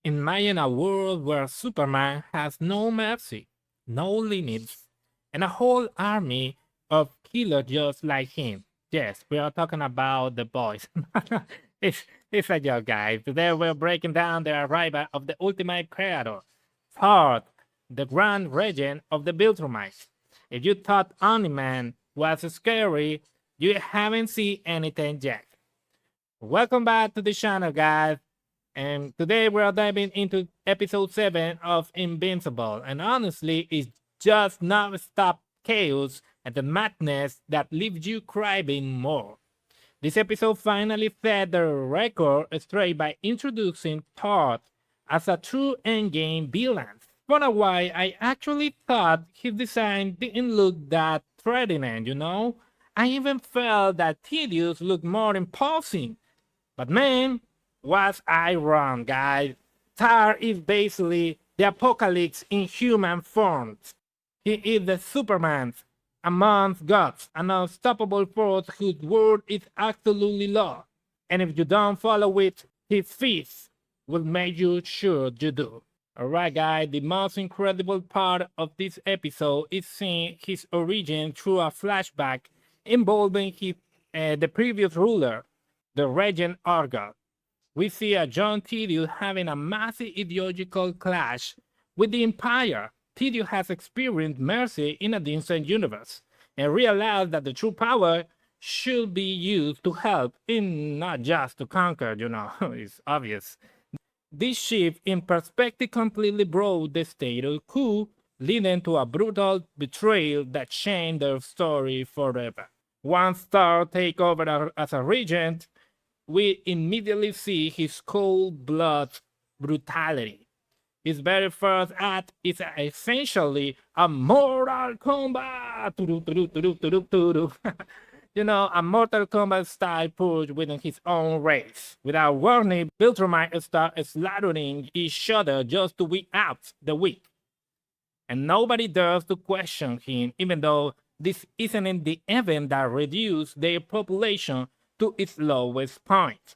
Imagine a world where Superman has no mercy, no limits, and a whole army of killers just like him. Yes, we are talking about the boys. it's a joke, guys. Today we're breaking down the arrival of the ultimate creator, Thragg, the Grand Regent of the Viltrumites. If you thought Omni-Man was scary, you haven't seen anything yet. Welcome back to the channel, guys. And today we are diving into episode 7 of Invincible. And honestly, it's just non-stop chaos and the madness that leaves you craving more. This episode finally set the record straight by introducing Todd as a true endgame villain. For a while, I actually thought his design didn't look that threatening. I even felt that Tedious looked more imposing. But man, was I wrong, guys. Tar is basically the apocalypse in human form. He is the Superman amongst gods, an unstoppable force whose word is absolutely law. And if you don't follow it, his feast will make you sure you do. Alright, guys, the most incredible part of this episode is seeing his origin through a flashback involving the previous ruler, the Regent Argal. We see a John Tidio having a massive ideological clash with the Empire. Tidio has experienced mercy in a distant universe and realized that the true power should be used to help and not just to conquer. It's obvious. This shift in perspective completely broke the status quo, leading to a brutal betrayal that changed their story forever. Once Star takes over as a regent, we immediately see his cold-blooded brutality. His very first act is essentially a Mortal Kombat, a Mortal Kombat style purge within his own race. Without warning, Viltrumite start slaughtering each other just to weed out the weak. And nobody dares to question him, even though this isn't the event that reduced their population to its lowest point.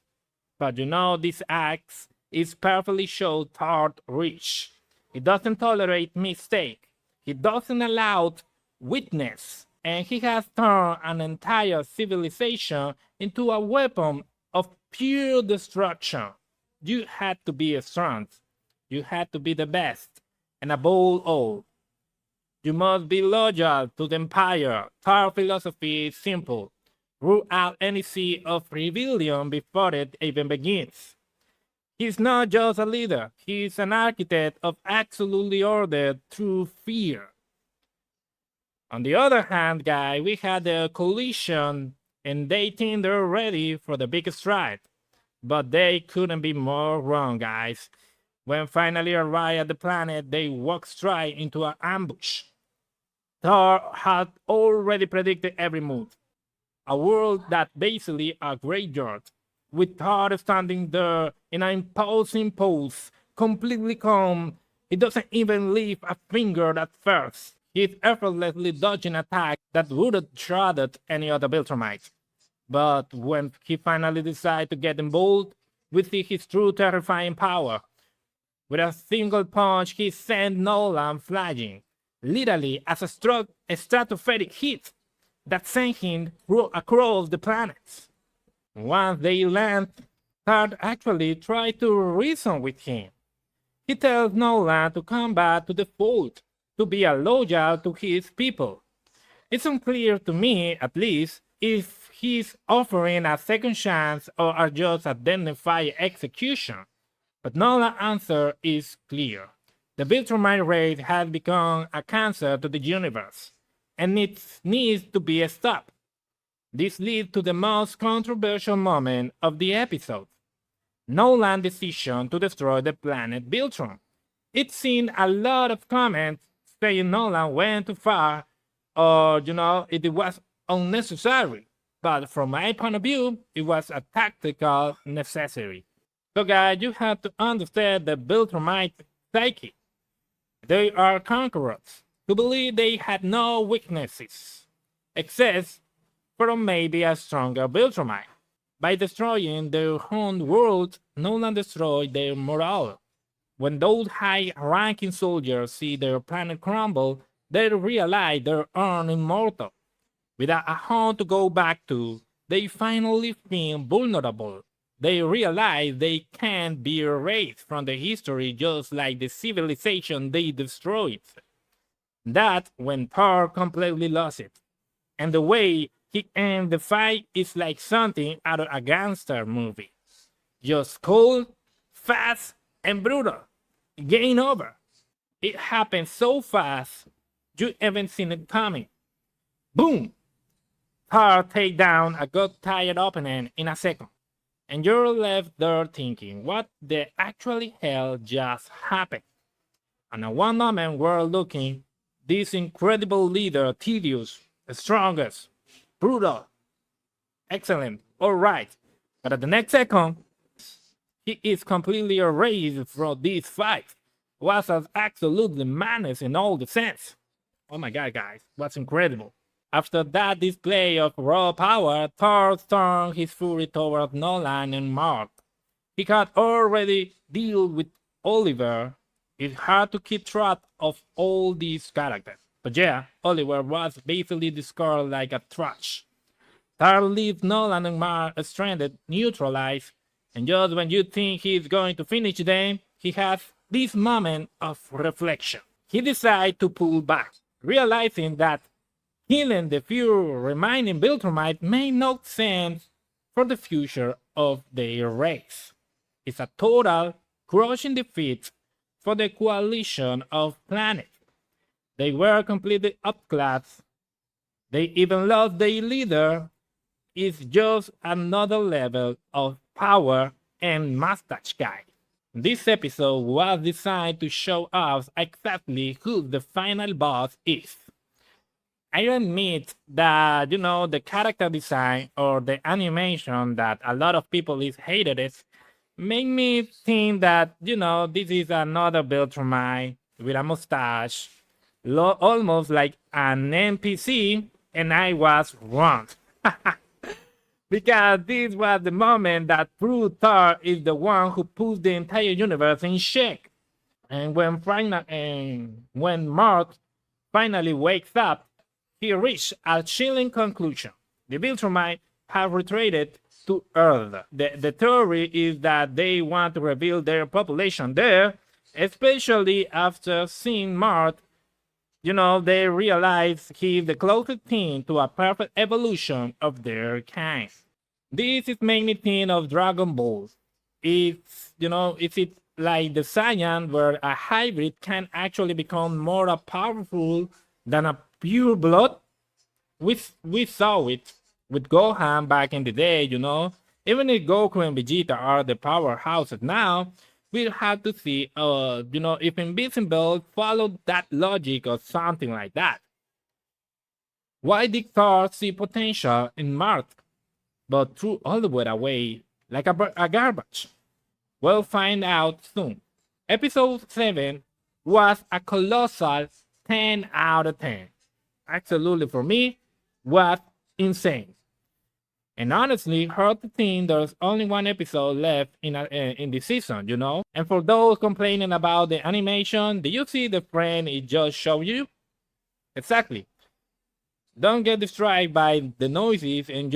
But this act is perfectly shown toward reach. He doesn't tolerate mistake. He doesn't allow weakness. And he has turned an entire civilization into a weapon of pure destruction. You had to be strong. You had to be the best. And above all, you must be loyal to the Empire. Our philosophy is simple. Root out any seed of rebellion before it even begins. He's not just a leader, he's an architect of absolute order through fear. On the other hand, guys, we had the collision and they think they're ready for the big strike. But they couldn't be more wrong, guys. When finally arrived at the planet, they walked straight into an ambush. Thor had already predicted every move. A world that basically a graveyard, with Thor standing there in an imposing pose, completely calm. He doesn't even lift a finger at first. He's effortlessly dodging attacks that would have shredded any other Viltrumite. But when he finally decides to get involved, we see his true terrifying power. With a single punch, he sent Nolan flying, literally as a stratospheric hit that sent him across the planets. Once they land, Thad actually tried to reason with him. He tells Nolan to come back to the fold, to be loyal to his people. It's unclear to me, at least, if he's offering a second chance or just identify execution. But Nolan's answer is clear. The Viltrumite race has become a cancer to the universe, and it needs to be stopped. This leads to the most controversial moment of the episode. Nolan's decision to destroy the planet Viltrum. It's seen a lot of comments saying Nolan went too far or, it was unnecessary. But from my point of view, it was a tactical necessity. So guys, you have to understand the Viltrumite psyche. They are conquerors who believe they had no weaknesses, except for maybe a stronger Viltrumite. By destroying their own world, Nolan destroyed their morale. When those high-ranking soldiers see their planet crumble, they realize they're immortal. Without a home to go back to, they finally feel vulnerable. They realize they can't be erased from the history just like the civilization they destroyed. That's when Thor completely lost it. And the way he ends the fight is like something out of a gangster movie. Just cold, fast, and brutal. Game over. It happened so fast, you haven't seen it coming. Boom! Thor take down a gut tired opponent in a second. And you're left there thinking, what the actually hell just happened? And at one moment we're looking, this incredible leader, tedious, strongest, brutal, excellent, alright. But at the next second, he is completely erased from this fight. Was as absolutely madness in all the sense. Oh my god, guys, what's incredible. After that display of raw power, Thor turned his fury toward Nolan and Mark. He had already dealt with Oliver. It's hard to keep track of all these characters. But yeah, Oliver was basically discarded like a trash. Thor leaves Nolan and Mark stranded, neutralized, and just when you think he's going to finish them, he has this moment of reflection. He decides to pull back, realizing that killing the few remaining Viltrumite made no sense for the future of their race. It's a total crushing defeat for the coalition of planets. They were completely outclassed. They even lost their leader. It's just another level of power and mustache guy. This episode was designed to show us exactly who the final boss is. I admit that, the character design or the animation that a lot of people is hated it, make me think that, this is another Viltrumite with a mustache, almost like an NPC, and I was wrong. Because this was the moment that proved Thor is the one who puts the entire universe in check. And when Mark finally wakes up, he reached a chilling conclusion. The Viltrumite have retreated to Earth. The theory is that they want to rebuild their population there, especially after seeing Mark. They realize he's the closest thing to a perfect evolution of their kind. This is making me think of Dragon Ball. It's like the Saiyan where a hybrid can actually become more powerful than a pure blood. We saw it with Gohan back in the day, Even if Goku and Vegeta are the powerhouses now, we'll have to see, if Invincible followed that logic or something like that. Why did Thor see potential in Mark, but threw all the way away like a garbage? We'll find out soon. Episode 7 was a colossal 10 out of 10. Absolutely, for me, was insane. And honestly, hard to think there's only one episode left in the season, And for those complaining about the animation, do you see the frame it just showed you? Exactly. Don't get distracted by the noises, and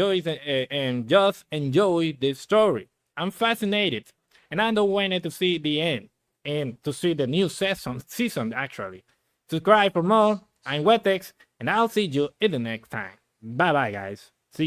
just enjoy the story. I'm fascinated, and I don't want to see the end and to see the new season actually. Subscribe for more. I'm Wetex, and I'll see you in the next time. Bye bye, guys.